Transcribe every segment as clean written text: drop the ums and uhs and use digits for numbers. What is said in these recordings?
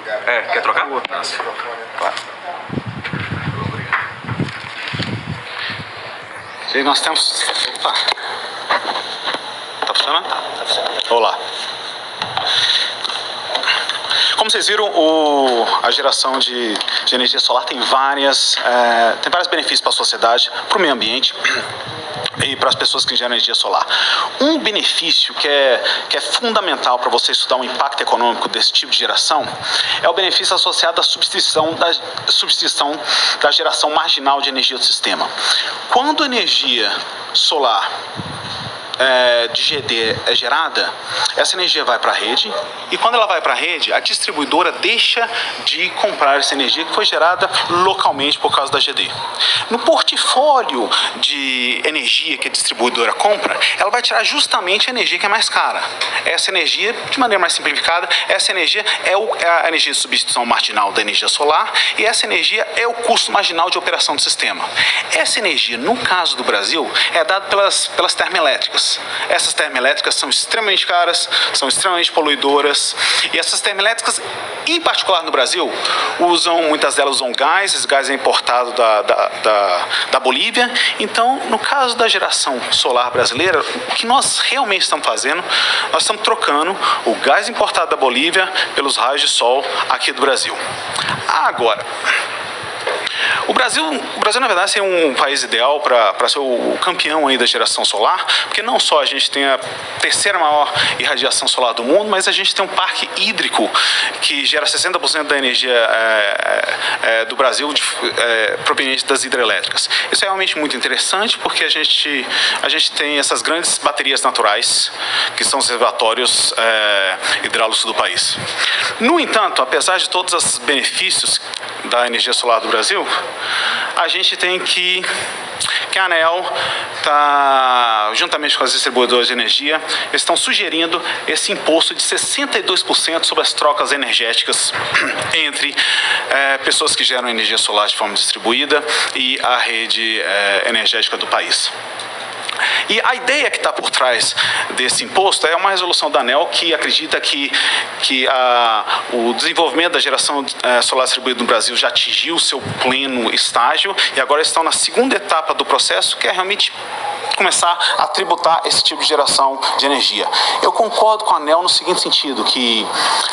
Quer trocar? Claro. E nós temos... Opa! Tá funcionando? Tá funcionando. Olá. Como vocês viram, a geração de energia solar tem vários benefícios para a sociedade, para o meio ambiente e para as pessoas que geram energia solar. Um benefício que é fundamental para você estudar o impacto econômico desse tipo de geração é o benefício associado à substituição da geração marginal de energia do sistema. Quando a energia solar de GD é gerada, essa energia vai para a rede, e quando ela vai para a rede, a distribuidora deixa de comprar essa energia que foi gerada localmente por causa da GD. No portfólio de energia que a distribuidora compra, ela vai tirar justamente a energia que é mais cara. Essa energia, de maneira mais simplificada, essa energia é a energia de substituição marginal da energia solar, e essa energia é o custo marginal de operação do sistema. Essa energia, no caso do Brasil, é dada pelas termoelétricas. Essas termoelétricas são extremamente caras, são extremamente poluidoras, e essas termoelétricas, em particular no Brasil, muitas delas usam gás. Esse gás é importado da Bolívia. Então, no caso da geração solar brasileira, o que nós realmente estamos fazendo, nós estamos trocando o gás importado da Bolívia pelos raios de sol aqui do Brasil. Agora, o Brasil, na verdade, é um país ideal para ser o campeão aí da geração solar, porque não só a gente tem a terceira maior irradiação solar do mundo, mas a gente tem um parque hídrico que gera 60% da energia do Brasil proveniente das hidrelétricas. Isso é realmente muito interessante, porque a gente tem essas grandes baterias naturais, que são os reservatórios hidráulicos do país. No entanto, apesar de todos os benefícios da energia solar do Brasil, a gente tem que a ANEEL está, juntamente com as distribuidoras de energia, estão sugerindo esse imposto de 62% sobre as trocas energéticas entre pessoas que geram energia solar de forma distribuída e a rede energética do país. E a ideia que está por trás desse imposto é uma resolução da ANEEL que acredita que o desenvolvimento da geração solar distribuída no Brasil já atingiu o seu pleno estágio, e agora estão na segunda etapa do processo, que é realmente começar a tributar esse tipo de geração de energia. Eu concordo com a ANEEL no seguinte sentido, que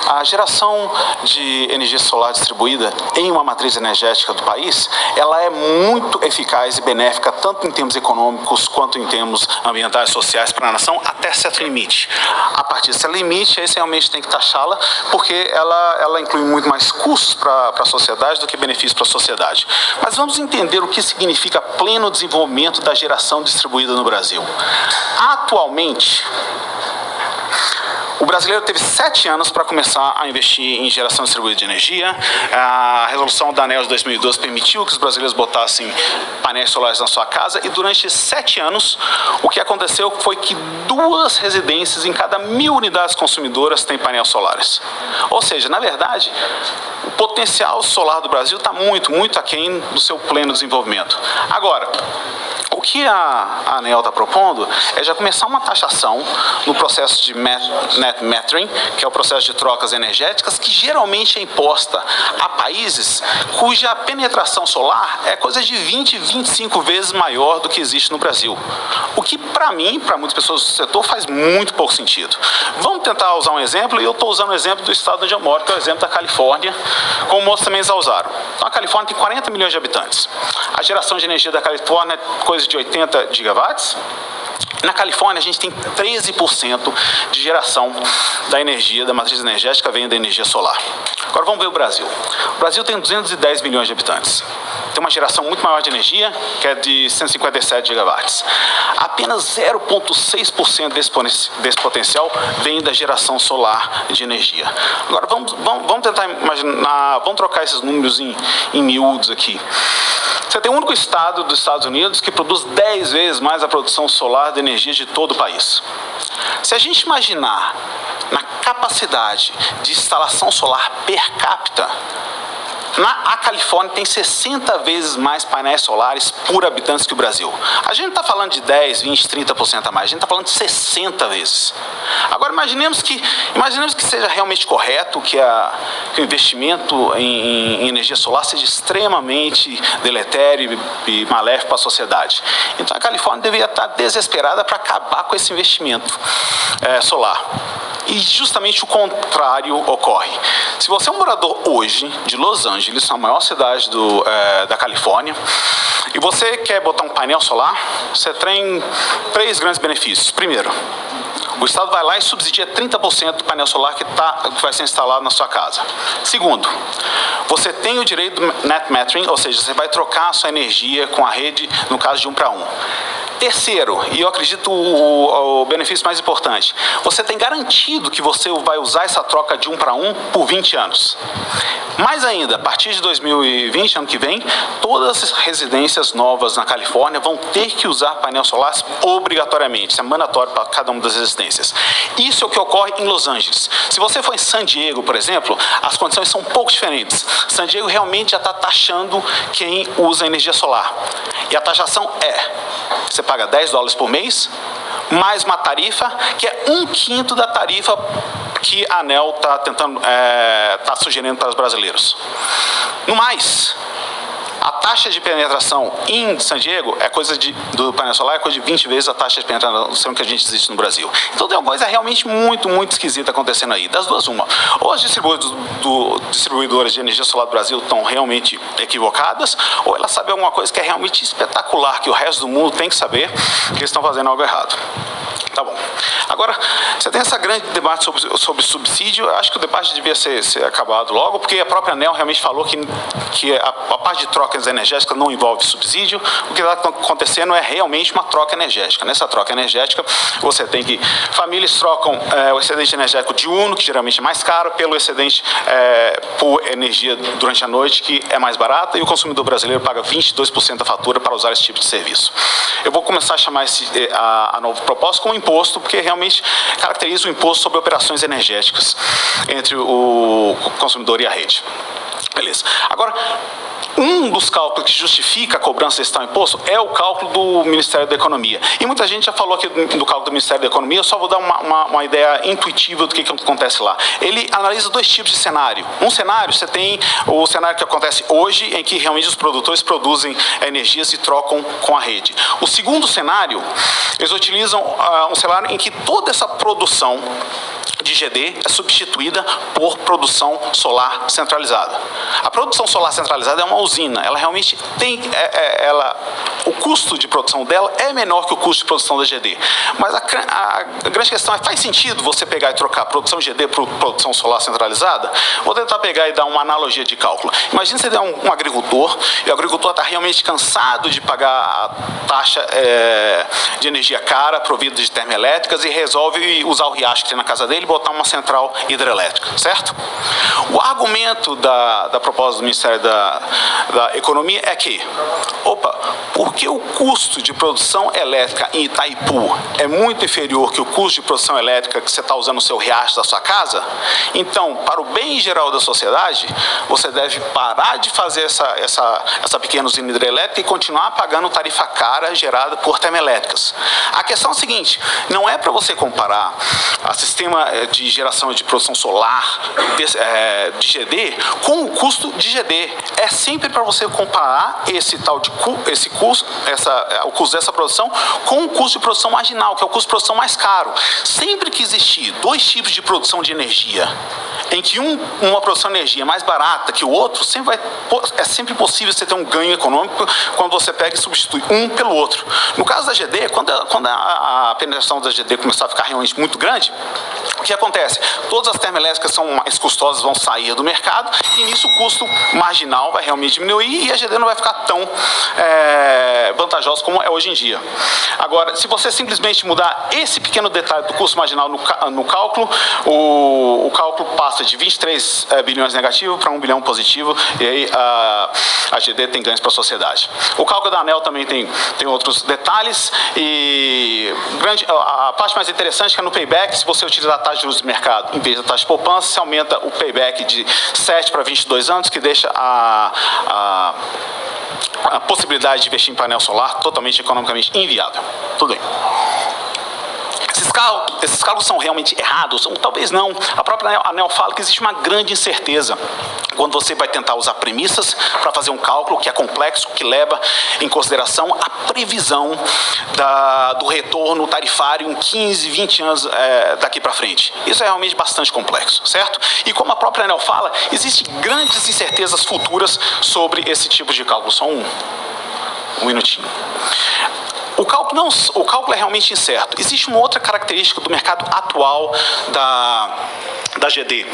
a geração de energia solar distribuída em uma matriz energética do país, ela é muito eficaz e benéfica, tanto em termos econômicos quanto em termos ambientais e sociais para a nação, até certo limite. A partir desse limite, aí você realmente tem que taxá-la, porque ela inclui muito mais custos para a sociedade do que benefícios para a sociedade. Mas vamos entender o que significa pleno desenvolvimento da geração distribuída no Brasil. Atualmente, o brasileiro teve 7 anos para começar a investir em geração distribuída de energia. A resolução da ANEEL de 2012 permitiu que os brasileiros botassem painéis solares na sua casa, e durante 7 anos o que aconteceu foi que 2 residências em cada 1000 unidades consumidoras têm painéis solares. Ou seja, na verdade, o potencial solar do Brasil está muito, muito aquém do seu pleno desenvolvimento. Agora, o que a ANEEL está propondo é já começar uma taxação no processo de net metering, que é o processo de trocas energéticas, que geralmente é imposta a países cuja penetração solar é coisa de 20, 25 vezes maior do que existe no Brasil. O que, para mim, para muitas pessoas do setor, faz muito pouco sentido. Vamos tentar usar um exemplo, e eu estou usando o exemplo do estado onde eu moro, que é o exemplo da Califórnia, como outros também já usaram. Então, a Califórnia tem 40 milhões de habitantes. A geração de energia da Califórnia é coisa de 80 gigawatts. Na Califórnia, a gente tem 13% de geração da energia, da matriz energética, vem da energia solar. Agora vamos ver o Brasil. O Brasil tem 210 milhões de habitantes. Tem uma geração muito maior de energia, que é de 157 gigawatts. Apenas 0,6% desse potencial vem da geração solar de energia. Agora vamos tentar imaginar, vamos trocar esses números em miúdos aqui. Você tem o único estado dos Estados Unidos que produz 10 vezes mais a produção solar de energia de todo o país. Se a gente imaginar na capacidade de instalação solar per capita, A Califórnia tem 60 vezes mais painéis solares por habitantes que o Brasil. A gente não está falando de 10, 20, 30% a mais, a gente está falando de 60 vezes. Agora imaginemos que seja realmente correto, que o investimento em energia solar seja extremamente deletério e maléfico para a sociedade. Então a Califórnia deveria estar desesperada para acabar com esse investimento solar. E justamente o contrário ocorre. Se você é um morador hoje de Los Angeles, a maior cidade da Califórnia, e você quer botar um painel solar, você tem 3 grandes benefícios. Primeiro, o Estado vai lá e subsidia 30% do painel solar que vai ser instalado na sua casa. Segundo, você tem o direito do net metering, ou seja, você vai trocar a sua energia com a rede no caso de 1 para 1. Terceiro, e eu acredito o benefício mais importante, você tem garantido que você vai usar essa troca de 1 para 1 por 20 anos. Mais ainda, a partir de 2020, ano que vem, todas as residências novas na Califórnia vão ter que usar painel solar obrigatoriamente, isso é mandatório para cada uma das residências. Isso é o que ocorre em Los Angeles. Se você for em San Diego, por exemplo, as condições são um pouco diferentes. San Diego realmente já está taxando quem usa energia solar. E a taxação você paga $10 por mês, mais uma tarifa que é 1/5 da tarifa que a ANEEL está sugerindo para os brasileiros. No mais, a taxa de penetração em San Diego do painel solar é coisa de 20 vezes a taxa de penetração que a gente existe no Brasil. Então tem uma coisa realmente muito, muito esquisita acontecendo aí. Das duas, uma. Ou as distribuidoras de energia solar do Brasil estão realmente equivocadas, ou elas sabem alguma coisa que é realmente espetacular, que o resto do mundo tem que saber que eles estão fazendo algo errado. Tá bom. Agora, você tem essa grande debate sobre subsídio. Eu acho que o debate devia ser acabado logo, porque a própria ANEEL realmente falou que a parte de trocas energéticas não envolve subsídio. O que está acontecendo é realmente uma troca energética. Nessa troca energética, você tem que... Famílias trocam o excedente energético diurno, que geralmente é mais caro, pelo excedente por energia durante a noite, que é mais barata, e o consumidor brasileiro paga 22% da fatura para usar esse tipo de serviço. Eu vou começar a chamar a novo propósito como imposto, porque realmente caracteriza o imposto sobre operações energéticas entre o consumidor e a rede. Beleza. Agora, um dos cálculos que justifica a cobrança desse tal imposto é o cálculo do Ministério da Economia. E muita gente já falou aqui do cálculo do Ministério da Economia, eu só vou dar uma ideia intuitiva do que acontece lá. Ele analisa 2 tipos de cenário. Um cenário, você tem o cenário que acontece hoje, em que realmente os produtores produzem energias e trocam com a rede. O segundo cenário, eles utilizam um cenário em que toda essa produção de GD é substituída por produção solar centralizada. A produção solar centralizada é uma usina, ela realmente tem, o custo de produção dela é menor que o custo de produção da GD. Mas a grande questão é, faz sentido você pegar e trocar produção GD por produção solar centralizada? Vou tentar pegar e dar uma analogia de cálculo. Imagina você ter um agricultor, e o agricultor está realmente cansado de pagar a taxa de energia cara provida de termoelétricas e resolve usar o riacho que tem na casa dele e botar uma central hidrelétrica, certo? O argumento da proposta do Ministério da Economia é que, porque o custo de produção elétrica em Itaipu é muito inferior que o custo de produção elétrica que você está usando no seu riacho da sua casa, então, para o bem geral da sociedade, você deve parar de fazer essa pequena usina hidrelétrica e continuar pagando tarifa cara gerada por termoelétricas. A questão é a seguinte, não é para você comparar o sistema de geração de produção solar de GD com o custo de GD. É sempre para você comparar o custo dessa produção com o custo de produção marginal, que é o custo de produção mais caro. Sempre que existir 2 tipos de produção de energia, em que uma produção de energia é mais barata que o outro, é sempre possível você ter um ganho econômico quando você pega e substitui um pelo outro. No caso da GD, quando a penetração da GD começar a ficar realmente muito grande, o que acontece? Todas as termoelétricas são mais custosas, vão sair do mercado, e nisso o custo marginal vai realmente diminuir e a GD não vai ficar tão vantajosa como é hoje em dia. Agora, se você simplesmente mudar esse pequeno detalhe do custo marginal no cálculo, o cálculo passa de 23 bilhões negativo para 1 bilhão positivo, e aí a GD tem ganhos para a sociedade. O cálculo da ANEEL também tem outros detalhes, e a parte mais interessante é que no payback, se você utilizar a taxa taxa de juros de mercado em vez da taxa de poupança, se aumenta o payback de 7 para 22 anos, que deixa a possibilidade de investir em painel solar totalmente economicamente inviável. Tudo bem. Esses cálculos são realmente errados? Talvez não. A própria ANEEL fala que existe uma grande incerteza quando você vai tentar usar premissas para fazer um cálculo que é complexo, que leva em consideração a previsão do retorno tarifário em 15, 20 anos daqui para frente. Isso é realmente bastante complexo, certo? E como a própria ANEEL fala, existem grandes incertezas futuras sobre esse tipo de cálculo. Só um minutinho. O cálculo é realmente incerto. Existe uma outra característica do mercado atual da GD.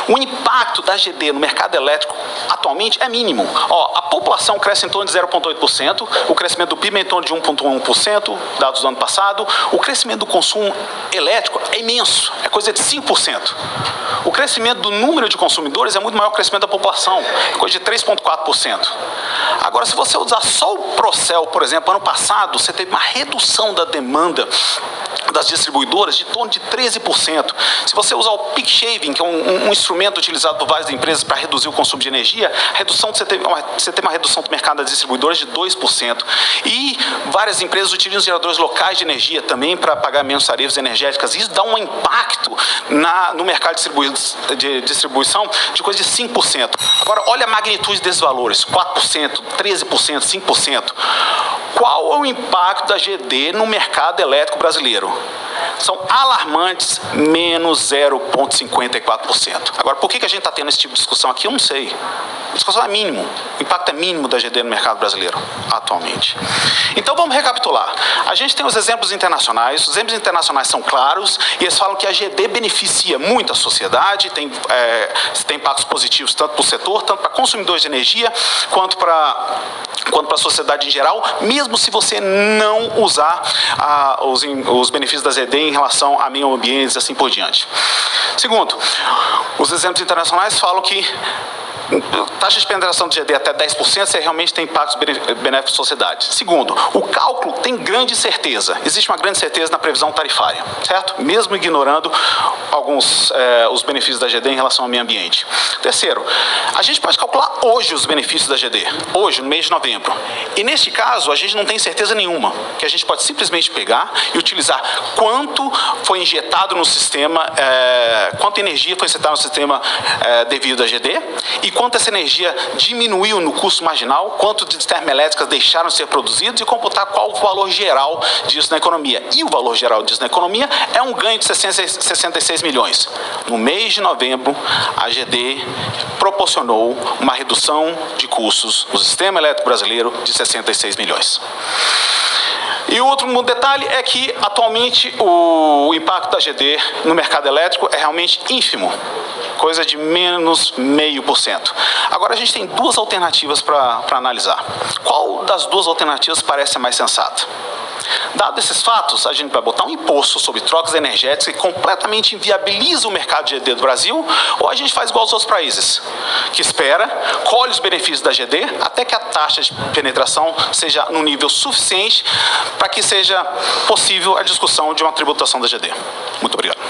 O impacto da GD no mercado elétrico atualmente é mínimo. A população cresce em torno de 0,8%, o crescimento do PIB é em torno de 1,1%, dados do ano passado. O crescimento do consumo elétrico é imenso, é coisa de 5%. O crescimento do número de consumidores é muito maior que o crescimento da população, é coisa de 3,4%. Agora, se você usar só o Procel, por exemplo, ano passado, você teve uma redução da demanda das distribuidoras de torno de 13%. Se você usar o peak shaving, que é um instrumento utilizado por várias empresas para reduzir o consumo de energia, você teve uma redução do mercado das distribuidoras de 2%. E várias empresas utilizam geradores locais de energia também para pagar menos tarifas energéticas. Isso dá um impacto no mercado de distribuição de coisa de 5%. Agora, olha a magnitude desses valores, 4%, 13%, 5%. Qual é o impacto da GD no mercado elétrico brasileiro? São alarmantes, menos 0,54%. Agora, por que a gente está tendo esse tipo de discussão aqui? Eu não sei. A discussão é mínimo. O impacto é mínimo da GD no mercado brasileiro, atualmente. Então, vamos recapitular. A gente tem os exemplos internacionais. Os exemplos internacionais são claros e eles falam que a GD beneficia muito a sociedade, tem impactos positivos tanto para o setor, tanto para consumidores de energia, quanto para a sociedade em geral, mesmo se você não usar os benefícios da GD em relação a meio ambiente e assim por diante. Segundo, os exemplos internacionais falam que taxa de penetração de GD até 10%, você realmente tem impactos benéficos à sociedade. Segundo, o cálculo tem grande incerteza. Existe uma grande incerteza na previsão tarifária, certo? Mesmo ignorando os benefícios da GD em relação ao meio ambiente. Terceiro, a gente pode calcular hoje os benefícios da GD, hoje, no mês de novembro. E neste caso, a gente não tem certeza nenhuma, que a gente pode simplesmente pegar e utilizar quanto foi injetado no sistema, quanta energia foi injetada no sistema devido à GD, e quanto essa energia diminuiu no custo marginal, quanto de termoelétricas deixaram de ser produzidos e computar qual o valor geral disso na economia. E o valor geral disso na economia é um ganho de 66 milhões. No mês de novembro, a GD proporcionou uma redução de custos no sistema elétrico brasileiro de 66 milhões. E o outro detalhe é que, atualmente, o impacto da GD no mercado elétrico é realmente ínfimo, coisa de menos 0,5%. Agora, a gente tem duas alternativas para analisar. Qual das duas alternativas parece mais sensata? Dados esses fatos, a gente vai botar um imposto sobre trocas energéticas que completamente inviabiliza o mercado de GD do Brasil, ou a gente faz igual aos outros países, que espera, colhe os benefícios da GD, até que a taxa de penetração seja no nível suficiente para que seja possível a discussão de uma tributação da GD. Muito obrigado.